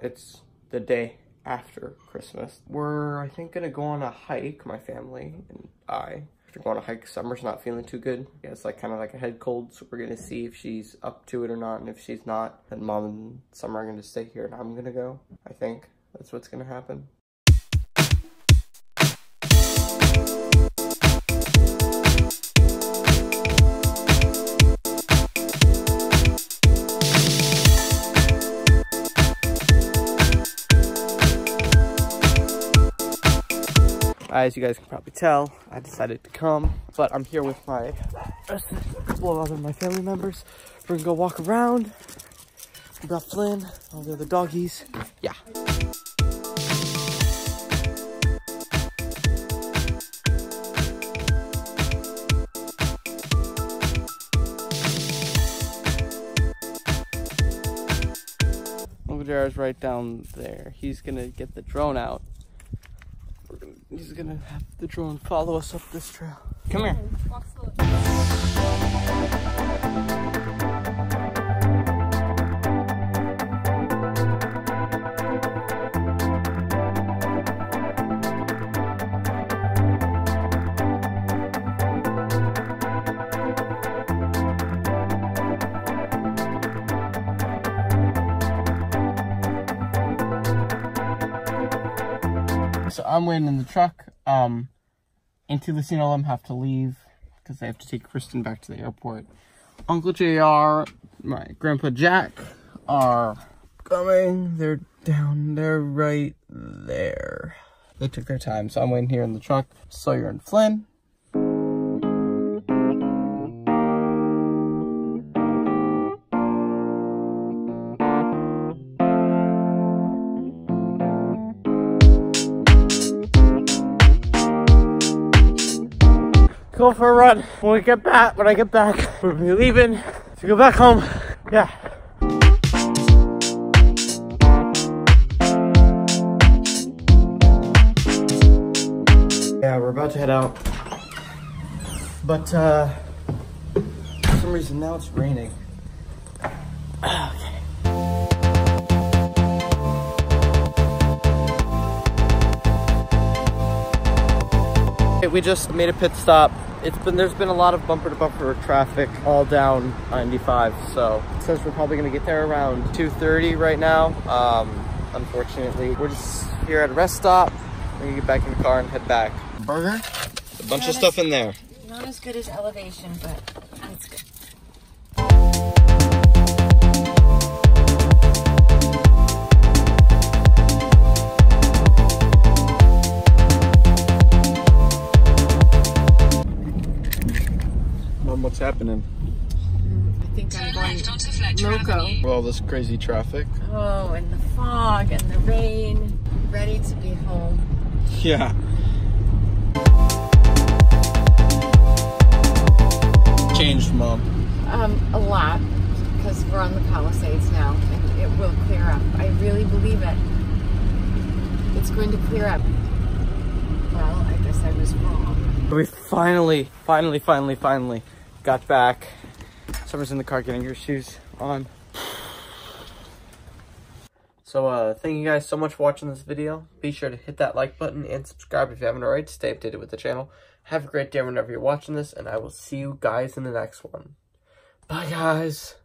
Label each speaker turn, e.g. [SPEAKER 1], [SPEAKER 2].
[SPEAKER 1] It's the day after Christmas. We're, I think, gonna go on a hike, my family and I. After going on a hike, Summer's not feeling too good. Yeah, it's like kind of like a head cold, so we're gonna see if she's up to it or not, and if she's not, then Mom and Summer are gonna stay here and I'm gonna go. I think that's what's gonna happen. As you guys can probably tell, I decided to come, but I'm here with my couple of my family members. We're gonna go walk around. We got Flynn, all the other doggies. Yeah. Uncle Jared's right down there. He's gonna get the drone out. He's gonna have the drone follow us up this trail. Come here. Walk slowly. So I'm waiting in the truck. Auntie Lucina and them have to leave because they have to take Kristen back to the airport. Uncle JR, my Grandpa Jack are coming. They're down there right there. They took their time, so I'm waiting here in the truck. Sawyer and Flynn. Go for a run. When I get back, we're gonna be leaving to go back home. Yeah. Yeah, we're about to head out. But for some reason now it's raining. Okay. We just made a pit stop. There's been a lot of bumper to bumper traffic all down 95, so it says we're probably gonna get there around 2:30 right now. Unfortunately, we're just here at a rest stop. We're gonna get back in the car and head back. Burger, a bunch of stuff in there.
[SPEAKER 2] Not as good as Elevation, but it's good.
[SPEAKER 1] What's happening?
[SPEAKER 2] I think I'm going loco.
[SPEAKER 1] With all this crazy traffic.
[SPEAKER 2] Oh, and the fog and the rain. Ready to be home.
[SPEAKER 1] Yeah. Changed, Mom?
[SPEAKER 2] A lot, because we're on the Palisades now, and it will clear up. I really believe it. It's going to clear up. Well, I guess I was wrong.
[SPEAKER 1] We finally got back. Summer's in the car getting her shoes on. So thank you guys so much for watching this video. Be sure to hit that like button and subscribe if you haven't already to stay updated with the channel. Have a great day whenever you're watching this, and I will see you guys in the next one. Bye guys.